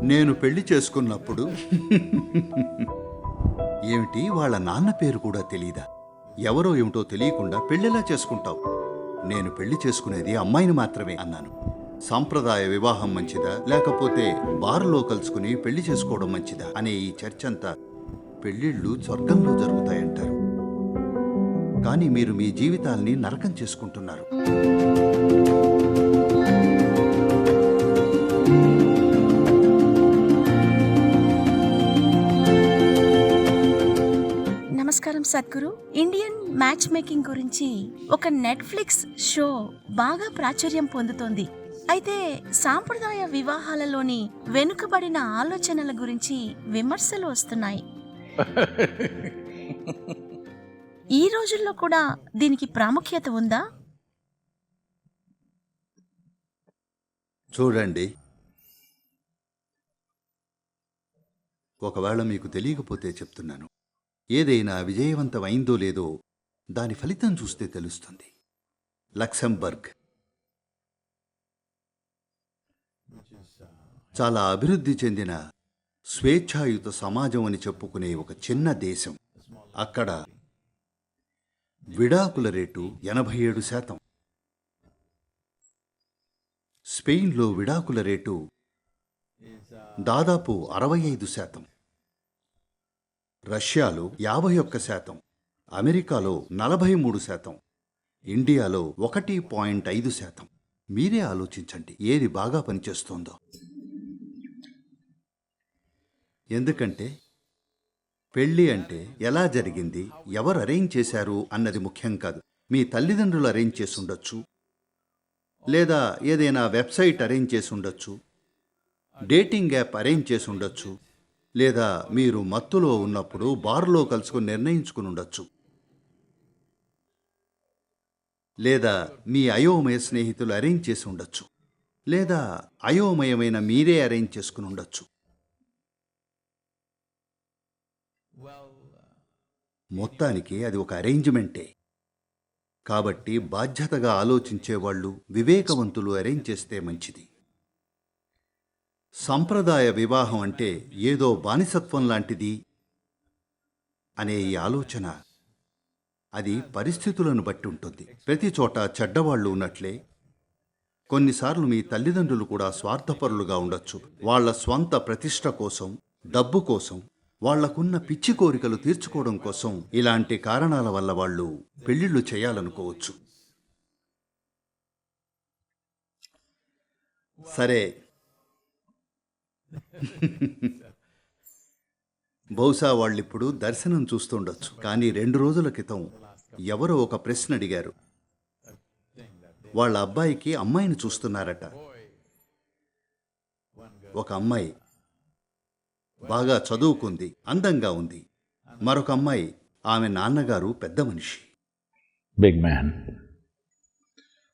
నేను పెళ్లి చేసుకున్నప్పుడు ఏమిటి వాళ్ళ నాన్న పేరు కూడా తెలీదా? ఎవరో ఏమిటో తెలియకుండా పెళ్లిలా చేసుకుంటావు. నేను పెళ్లి చేసుకునేది అమ్మాయిని మాత్రమే అన్నాను. సాంప్రదాయ వివాహం మంచిదా లేకపోతే బార్లో కలుసుకుని పెళ్లి చేసుకోవడం మంచిదా అనే ఈ చర్చ అంతా పెళ్లిళ్ళు స్వర్గంలో జరుగుతాయంటారు. కానీ మీరు మీ జీవితాల్ని నరకం చేసుకుంటున్నారు. నమస్కారం సద్గురు. ఇండియన్ మ్యాచ్ మేకింగ్ గురించి ఒక నెట్ఫ్లిక్స్ షో బాగా ప్రాచుర్యం పొందుతోంది. అయితే సాంప్రదాయ వివాహాలలోని వెనుకబడిన ఆలోచనల గురించి విమర్శలు వస్తున్నాయి. ఈ రోజుల్లో కూడా దీనికి ప్రాముఖ్యత ఉందా? చూడండి, ఒకవేళ మీకు తెలియకపోతే చెప్తున్నాను. ఏదైనా విజయవంతమైందో లేదో దాని ఫలితం చూస్తే తెలుస్తుంది. లక్సెంబర్గ్ చాలా అభివృద్ధి చెందిన స్వేచ్ఛాయుత సమాజం అని చెప్పుకునే ఒక చిన్న దేశం. అక్కడ విడాకుల రేటు 87%. స్పెయిన్లో విడాకుల రేటు దాదాపు 65%. రష్యాలో 51%, అమెరికాలో 43%, ఇండియాలో 1.5%. మీరే ఆలోచించండి ఏది బాగా పనిచేస్తోందో. ఎందుకంటే పెళ్ళి అంటే ఎలా జరిగింది, ఎవరు అరేంజ్ చేశారు అన్నది ముఖ్యం కాదు. మీ తల్లిదండ్రులు అరేంజ్ చేసి ఉండొచ్చు, లేదా ఏదైనా వెబ్సైట్ అరేంజ్ చేసి ఉండొచ్చు, డేటింగ్ యాప్ అరేంజ్ చేసి ఉండొచ్చు, లేదా మీరు మత్తులో ఉన్నప్పుడు బార్లో కలుసుకుని నిర్ణయించుకుని ఉండొచ్చు, లేదా మీ అయోమయ స్నేహితులు అరేంజ్ చేసి ఉండొచ్చు, లేదా అయోమయమైన మీరే అరేంజ్ చేసుకుని ఉండొచ్చు. మొత్తానికి అది ఒక అరేంజ్మెంటే. కాబట్టి బాధ్యతగా ఆలోచించేవాళ్ళు, వివేకవంతులు అరేంజ్ చేస్తే మంచిది. సంప్రదాయ వివాహం అంటే ఏదో బానిసత్వం లాంటిది అనే ఈ ఆలోచన అది పరిస్థితులను బట్టి ఉంటుంది. ప్రతి చోట చెడ్డవాళ్లు ఉన్నట్లే కొన్నిసార్లు మీ తల్లిదండ్రులు కూడా స్వార్థపరులుగా ఉండొచ్చు. వాళ్ల స్వంత ప్రతిష్ట కోసం, డబ్బు కోసం, వాళ్లకున్న పిచ్చి కోరికలు తీర్చుకోవడం కోసం ఇలాంటి కారణాల వల్ల వాళ్ళు పెళ్లిళ్ళు చేయాలనుకోవచ్చు. సరే, బహుశా వాళ్ళిప్పుడు దర్శనం చూస్తుండొచ్చు. కానీ 2 రోజుల క్రితం ఎవరో ఒక ప్రశ్న అడిగారు. వాళ్ళ అబ్బాయికి అమ్మాయిని చూస్తున్నారట. ఒక అమ్మాయి బాగా చదువుకుంది, అందంగా ఉంది. మరొక అమ్మాయి, ఆమె నాన్నగారు పెద్ద మనిషి, బిగ్ మ్యాన్.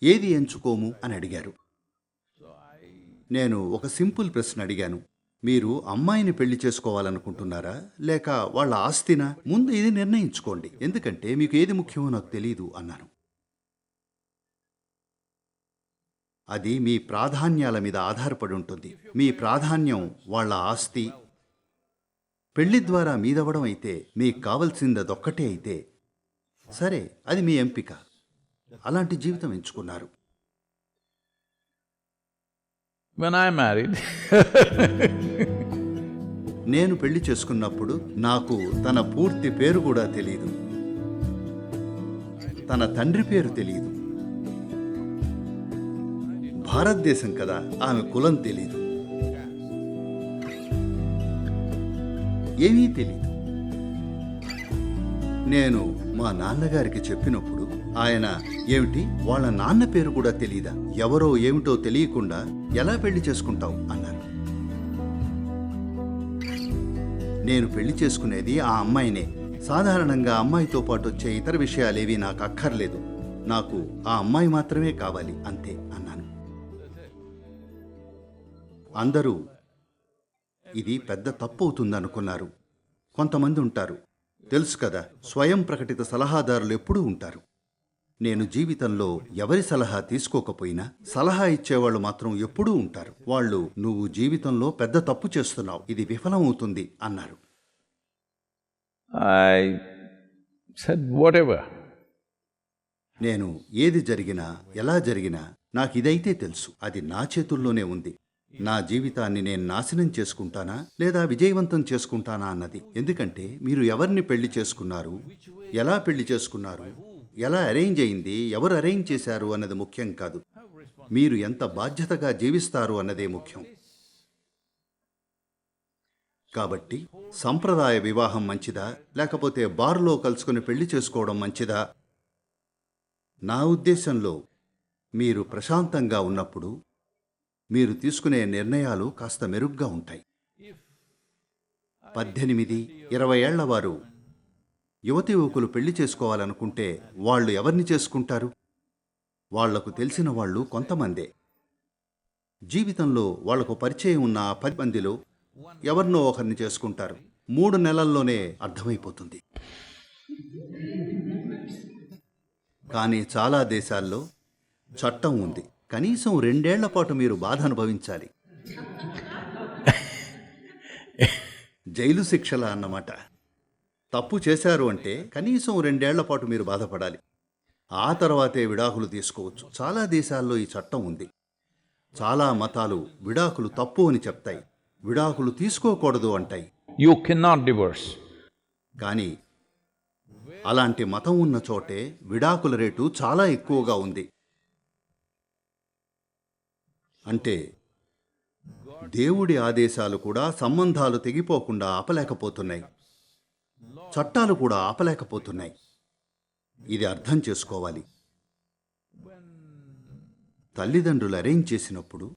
ఏది ఎంచుకోము అని అడిగారు. నేను ఒక సింపుల్ ప్రశ్న అడిగాను. మీరు అమ్మాయిని పెళ్లి చేసుకోవాలనుకుంటున్నారా లేక వాళ్ళ ఆస్తినా? ముందు ఇది నిర్ణయించుకోండి, ఎందుకంటే మీకు ఏది ముఖ్యమో నాకు తెలీదు అన్నాను. అది మీ ప్రాధాన్యాల మీద ఆధారపడి ఉంటుంది. మీ ప్రాధాన్యం వాళ్ళ ఆస్తి, పెళ్లి ద్వారా మీదవడం అయితే, మీకు కావలసింది అదొక్కటే అయితే సరే, అది మీ ఎంపిక. అలాంటి జీవితం ఎంచుకున్నారు. When I married, నేను పెళ్లి చేసుకున్నప్పుడు నాకు తన పూర్తి పేరు కూడా తెలియదు, తన తండ్రి పేరు తెలియదు. భారతదేశం కదా, ఆమె కులం తెలీదు, ఏమీ తెలీదు. నేను మా నాన్నగారికి చెప్పినప్పుడు ఆయన, ఏమిటి వాళ్ళ నాన్న పేరు కూడా తెలీదా? ఎవరో ఏమిటో తెలియకుండా ఎలా పెళ్లి చేసుకుంటావు అన్నారు. నేను పెళ్లి చేసుకునేది ఆ అమ్మాయినే. సాధారణంగా అమ్మాయితో పాటు వచ్చే ఇతర విషయాలేవి నాకు అక్కర్లేదు. నాకు ఆ అమ్మాయి మాత్రమే కావాలి, అంతే అన్నాను. అందరూ ఇది పెద్ద తప్పు అవుతుందనుకున్నారు. కొంతమంది ఉంటారు, తెలుసు కదా, స్వయం ప్రకటిత సలహాదారులు ఎప్పుడూ ఉంటారు. నేను జీవితంలో ఎవరి సలహా తీసుకోకపోయినా సలహా ఇచ్చేవాళ్ళు మాత్రం ఎప్పుడూ ఉంటారు. వాళ్ళు నువ్వు జీవితంలో పెద్ద తప్పు చేస్తున్నావు, ఇది విఫలమవుతుంది అన్నారు. I said, whatever. నేను ఏది జరిగినా ఎలా జరిగినా నాకు ఇదైతే తెలుసు, అది నా చేతుల్లోనే ఉంది. నా జీవితాన్ని నేను నాశనం చేసుకుంటానా లేదా విజయవంతం చేసుకుంటానా అన్నది. ఎందుకంటే మీరు ఎవరిని పెళ్లి చేసుకున్నారు, ఎలా పెళ్లి చేసుకున్నారు, ఎలా అరేంజ్ అయింది, ఎవరు అరేంజ్ చేశారు అన్నది ముఖ్యం కాదు. మీరు ఎంత బాధ్యతగా జీవిస్తారు అన్నదే ముఖ్యం. కాబట్టి సంప్రదాయ వివాహం మంచిదా లేకపోతే బార్లో కలుసుకుని పెళ్లి చేసుకోవడం మంచిదా? నా ఉద్దేశంలో మీరు ప్రశాంతంగా ఉన్నప్పుడు మీరు తీసుకునే నిర్ణయాలు కాస్త మెరుగ్గా ఉంటాయి. 18-20 ఏళ్ల వారు యువతి యువకులు పెళ్లి చేసుకోవాలనుకుంటే వాళ్ళు ఎవరిని చేసుకుంటారు? వాళ్లకు తెలిసిన వాళ్ళు కొంతమందే. జీవితంలో వాళ్లకు పరిచయం ఉన్న 10 మందిలో ఎవరినో ఒకరిని చేసుకుంటారు. 3 నెలల్లోనే అర్థమైపోతుంది. కానీ చాలా దేశాల్లో చట్టం ఉంది, కనీసం 2 ఏళ్ల పాటు మీరు బాధ అనుభవించాలి. జైలు శిక్షల అన్నమాట. తప్పు చేశారు అంటే కనీసం 2 ఏళ్ల పాటు మీరు బాధపడాలి. ఆ తర్వాతే విడాకులు తీసుకోవచ్చు. చాలా దేశాల్లో ఈ చట్టం ఉంది. చాలా మతాలు విడాకులు తప్పు అని చెప్తాయి, విడాకులు తీసుకోకూడదు అంటాయి. You cannot divorce. కానీ అలాంటి మతం ఉన్న చోటే విడాకుల రేటు చాలా ఎక్కువగా ఉంది. అంటే దేవుడి ఆదేశాలు కూడా సంబంధాలు తెగిపోకుండా ఆపలేకపోతున్నాయి, చట్టాలు కూడా ఆపలేకపోతున్నాయి. ఇది అర్థం చేసుకోవాలి. తల్లిదండ్రులు అరేంజ్ చేసినప్పుడు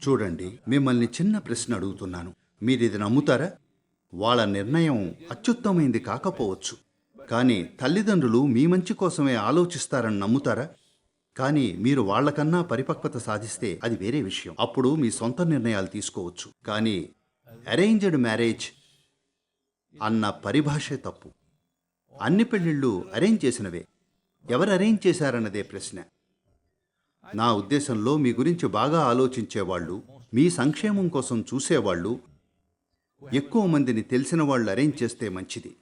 చూడండి, మిమ్మల్ని చిన్న ప్రశ్న అడుగుతున్నాను, మీరిది నమ్ముతారా? వాళ్ళ నిర్ణయం అత్యుత్తమైంది కాకపోవచ్చు, కానీ తల్లిదండ్రులు మీ మంచి కోసమే ఆలోచిస్తారని నమ్ముతారా? కానీ మీరు వాళ్లకన్నా పరిపక్వత సాధిస్తే అది వేరే విషయం. అప్పుడు మీ సొంత నిర్ణయాలు తీసుకోవచ్చు. కానీ అరేంజ్డ్ మ్యారేజ్ అన్న పరిభాషే తప్పు. అన్ని పెళ్ళిళ్ళు అరేంజ్ చేసినవే. ఎవరు అరేంజ్ చేశారన్నదే ప్రశ్న. నా ఉద్దేశంలో మీ గురించి బాగా ఆలోచించేవాళ్ళు, మీ సంక్షేమం కోసం చూసేవాళ్ళు, ఎక్కువ మందిని తెలిసిన వాళ్ళు అరేంజ్ చేస్తే మంచిది.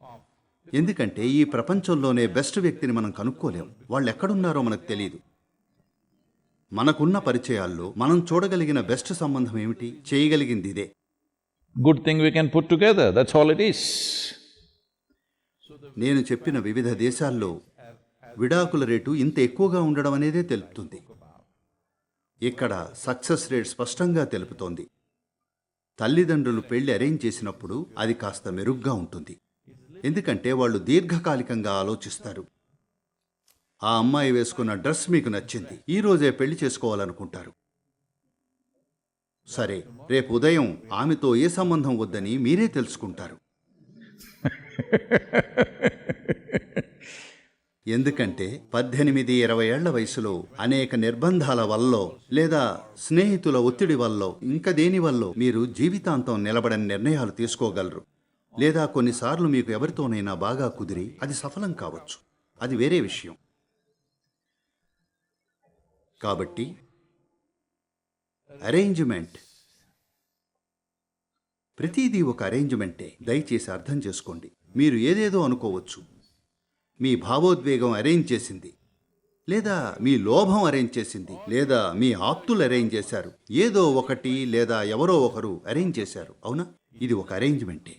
ఎందుకంటే ఈ ప్రపంచంలోనే బెస్ట్ వ్యక్తిని మనం కనుక్కోలేం. వాళ్ళు ఎక్కడున్నారో మనకు తెలియదు. మనకున్న పరిచయాల్లో మనం చూడగలిగిన బెస్ట్ సంబంధం ఏమిటి? చేయగలిగింది ఇదే. Good thing we can put together, that's all it is. నేను చెప్పిన వివిధ దేశాల్లో విడాకుల రేటు ఇంత ఎక్కువగా ఉండడం అనేదే తెలుపుతుంది. ఇక్కడ సక్సెస్ రేట్ స్పష్టంగా తెలుపుతోంది. తల్లిదండ్రులు పెళ్లి అరేంజ్ చేసినప్పుడు అది కాస్త మెరుగ్గా ఉంటుంది. ఎందుకంటే వాళ్ళు దీర్ఘకాలికంగా ఆలోచిస్తారు. ఆ అమ్మాయి వేసుకున్న డ్రెస్ మీకు నచ్చింది, ఈ రోజే పెళ్లి చేసుకోవాలనుకుంటారు. సరే, రేపు ఉదయం ఆమెతో ఏ సంబంధం వద్దని మీరే తెలుసుకుంటారు. ఎందుకంటే 18-20 ఏళ్ల వయసులో అనేక నిర్బంధాల వల్లో లేదా స్నేహితుల ఒత్తిడి వల్లో ఇంకా దేని వల్లో మీరు జీవితాంతం నిలబడని నిర్ణయాలు తీసుకోగలరు. లేదా కొన్నిసార్లు మీకు ఎవరితోనైనా బాగా కుదిరి అది సఫలం కావచ్చు, అది వేరే విషయం. కాబట్టి అరేంజ్మెంట్, ప్రతిదీ ఒక అరేంజ్మెంటే. దయచేసి అర్థం చేసుకోండి. మీరు ఏదేదో అనుకోవచ్చు, మీ భావోద్వేగం అరేంజ్ చేసింది, లేదా మీ లోభం అరేంజ్ చేసింది, లేదా మీ ఆప్తులు అరేంజ్ చేశారు. ఏదో ఒకటి లేదా ఎవరో ఒకరు అరేంజ్ చేశారు, అవునా? ఇది ఒక అరేంజ్మెంటే.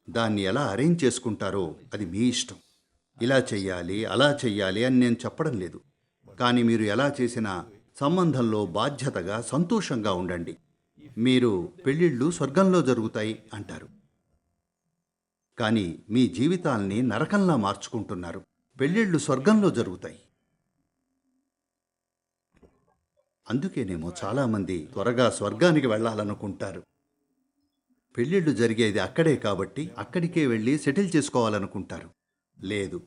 దాన్ని ఎలా అరేంజ్ చేసుకుంటారో అది మీ ఇష్టం. ఇలా చెయ్యాలి అలా చెయ్యాలి అని నేను చెప్పడం లేదు. కానీ మీరు ఎలా చేసినా సంబంధంలో బాధ్యతగా సంతోషంగా ఉండండి. మీరు పెళ్ళిళ్ళు స్వర్గంలో జరుగుతాయి అంటారు, కానీ మీ జీవితాల్ని నరకంలా మార్చుకుంటున్నారు. పెళ్ళిళ్ళు స్వర్గంలో జరుగుతాయి. అందుకేనేమో చాలామంది త్వరగా స్వర్గానికి వెళ్ళాలనుకుంటారు. పెళ్ళిళ్ళు జరిగేది అక్కడే కాబట్టి అక్కడికే వెళ్ళి సెటిల్ చేసుకోవాలనుకుంటారు. లేదు,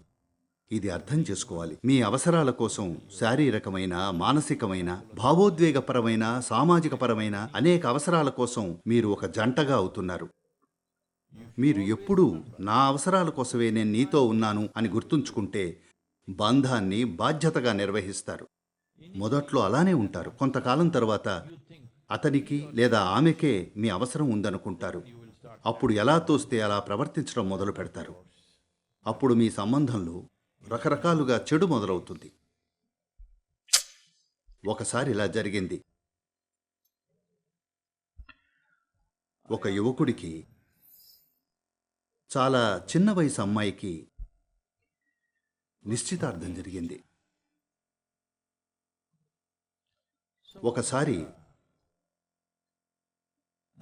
ఇది అర్థం చేసుకోవాలి. మీ అవసరాల కోసం శారీరకమైన, మానసికమైన, భావోద్వేగపరమైన, సామాజికపరమైన అనేక అవసరాల కోసం మీరు ఒక జంటగా అవుతున్నారు. మీరు ఎప్పుడూ నా అవసరాల కోసమే నేను నీతో ఉన్నాను అని గుర్తుంచుకుంటే బంధాన్ని బాధ్యతగా నిర్వహిస్తారు. మొదట్లో అలానే ఉంటారు. కొంతకాలం తర్వాత అతనికి లేదా ఆమెకే మీ అవసరం ఉందనుకుంటారు. అప్పుడు ఎలా తోస్తే అలా ప్రవర్తించడం మొదలు పెడతారు. అప్పుడు మీ సంబంధంలో రకరకాలుగా చెడు మొదలవుతుంది. ఒకసారి ఇలా జరిగింది. ఒక యువకుడికి చాలా చిన్న వయసు అమ్మాయికి నిశ్చితార్థం జరిగింది. ఒకసారి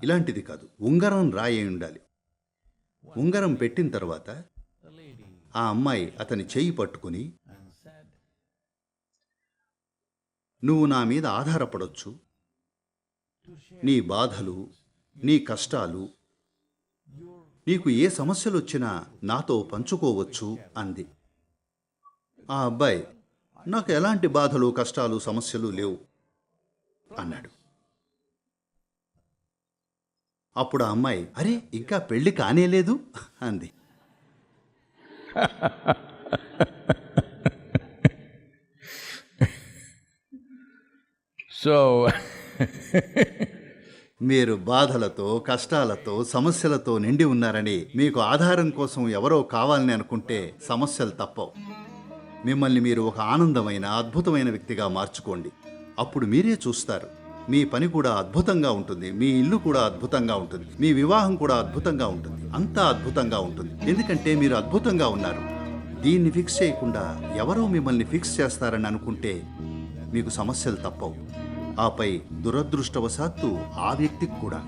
ఇలాంటిది కాదు, ఉంగరం రాయి ఉండాలి. ఉంగరం పెట్టిన తర్వాత ఆ అమ్మాయి అతని చేయి పట్టుకుని, నువ్వు నా మీద ఆధారపడొచ్చు, నీ బాధలు, నీ కష్టాలు, నీకు ఏ సమస్యలు వచ్చినా నాతో పంచుకోవచ్చు అంది. ఆ అబ్బాయి, నాకు ఎలాంటి బాధలు, కష్టాలు, సమస్యలు లేవు అన్నాడు. అప్పుడు ఆ అమ్మాయి, అరే ఇంకా పెళ్లి కానేలేదు అంది. So, మీరు బాధలతో, కష్టాలతో, సమస్యలతో నిండి ఉన్నారని, మీకు ఆధారం కోసం ఎవరో కావాలని అనుకుంటే సమస్యలు తప్పవు. మిమ్మల్ని మీరు ఒక ఆనందమైన, అద్భుతమైన వ్యక్తిగా మార్చుకోండి. అప్పుడు మీరే చూస్తారు, మీ పని కూడా అద్భుతంగా ఉంటుంది, మీ ఇల్లు కూడా అద్భుతంగా ఉంటుంది, మీ వివాహం కూడా అద్భుతంగా ఉంటుంది, అంతా అద్భుతంగా ఉంటుంది. ఎందుకంటే మీరు అద్భుతంగా ఉన్నారు. దీన్ని ఫిక్స్ చేయకుండా ఎవరో మిమ్మల్ని ఫిక్స్ చేస్తారని అనుకుంటే మీకు సమస్యలు తప్పవు. ఆపై దురదృష్టవశాత్తు ఆ వ్యక్తికి కూడా